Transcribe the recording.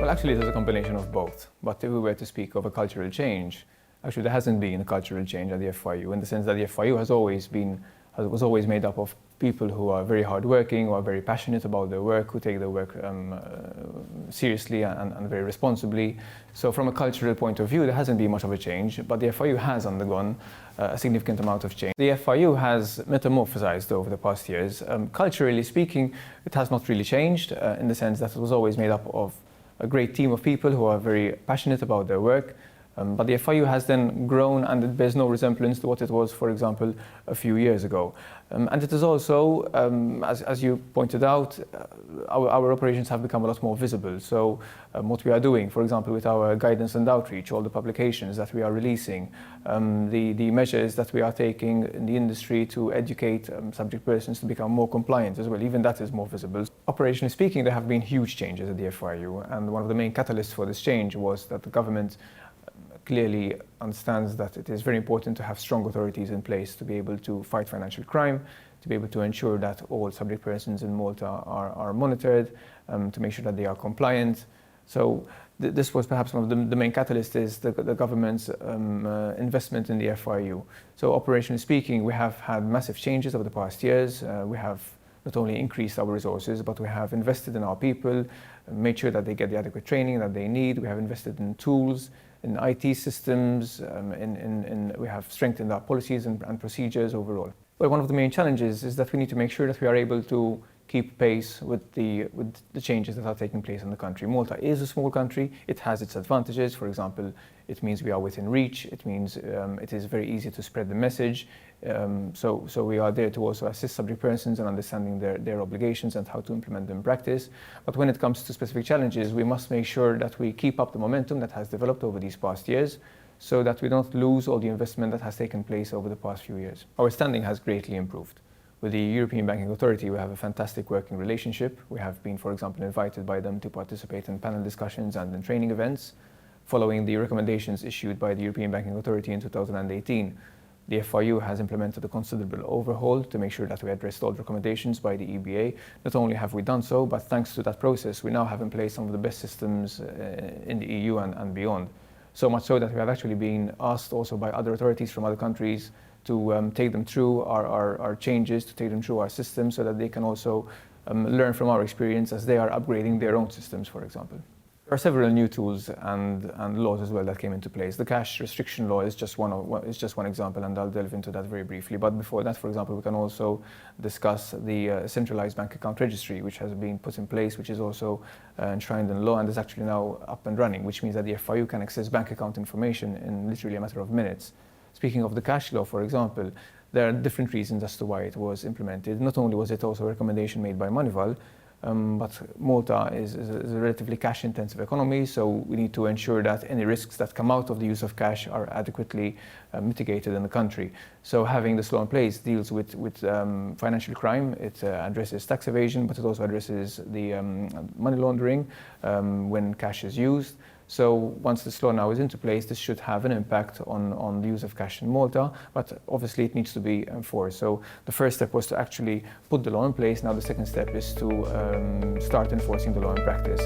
Well, actually, it is a combination of both. But if we were to speak of a cultural change, actually there hasn't been a cultural change at the FIAU, in the sense that the FIAU was always made up of people who are very hardworking, who are very passionate about their work, who take their work seriously and very responsibly. So from a cultural point of view, there hasn't been much of a change, but the FIAU has undergone a significant amount of change. The FIAU has metamorphosized over the past years. Culturally speaking, it has not really changed in the sense that it was always made up of a great team of people who are very passionate about their work. But the FIAU has then grown, and it bears no resemblance to what it was, for example, a few years ago. And it is also, as you pointed out, our operations have become a lot more visible. So what we are doing, for example, with our guidance and outreach, all the publications that we are releasing, the measures that we are taking in the industry to educate subject persons to become more compliant as well, even that is more visible. Operationally speaking, there have been huge changes at the FIAU, and one of the main catalysts for this change was that the government clearly understands that it is very important to have strong authorities in place to be able to fight financial crime, to be able to ensure that all subject persons in Malta are monitored, to make sure that they are compliant. So this was perhaps one of the main catalysts, is the government's investment in the FIAU. So operationally speaking, we have had massive changes over the past years. We have not only increased our resources, but we have invested in our people, made sure that they get the adequate training that they need. We have invested in tools, in IT systems, we have strengthened our policies and procedures overall. Well, one of the main challenges is that we need to make sure that we are able to keep pace with the changes that are taking place in the country. Malta is a small country. It has its advantages. For example, it means we are within reach. It means it is very easy to spread the message. So we are there to also assist subject persons in understanding their obligations and how to implement them in practice. But when it comes to specific challenges, we must make sure that we keep up the momentum that has developed over these past years, so that we don't lose all the investment that has taken place over the past few years. Our standing has greatly improved. With the European Banking Authority, we have a fantastic working relationship. We have been, for example, invited by them to participate in panel discussions and in training events. Following the recommendations issued by the European Banking Authority in 2018, the FIAU has implemented a considerable overhaul to make sure that we addressed all the recommendations by the EBA. Not only have we done so, but thanks to that process, we now have in place some of the best systems in the EU and beyond. So much so that we have actually been asked also by other authorities from other countries to take them through our changes, to take them through our systems, so that they can also learn from our experience as they are upgrading their own systems, for example. There are several new tools and laws as well that came into place. The cash restriction law is just one example, and I'll delve into that very briefly. But before that, for example, we can also discuss the centralized bank account registry, which has been put in place, which is also enshrined in law and is actually now up and running, which means that the FIAU can access bank account information in literally a matter of minutes. Speaking of the cash law, for example, there are different reasons as to why it was implemented. Not only was it also a recommendation made by Moneyval, but Malta is a relatively cash-intensive economy, so we need to ensure that any risks that come out of the use of cash are adequately mitigated in the country. So having this law in place deals with financial crime. It addresses tax evasion, but it also addresses the money laundering when cash is used. So once this law now is into place, this should have an impact on the use of cash in Malta, but obviously it needs to be enforced. So the first step was to actually put the law in place. Now the second step is to start enforcing the law in practice.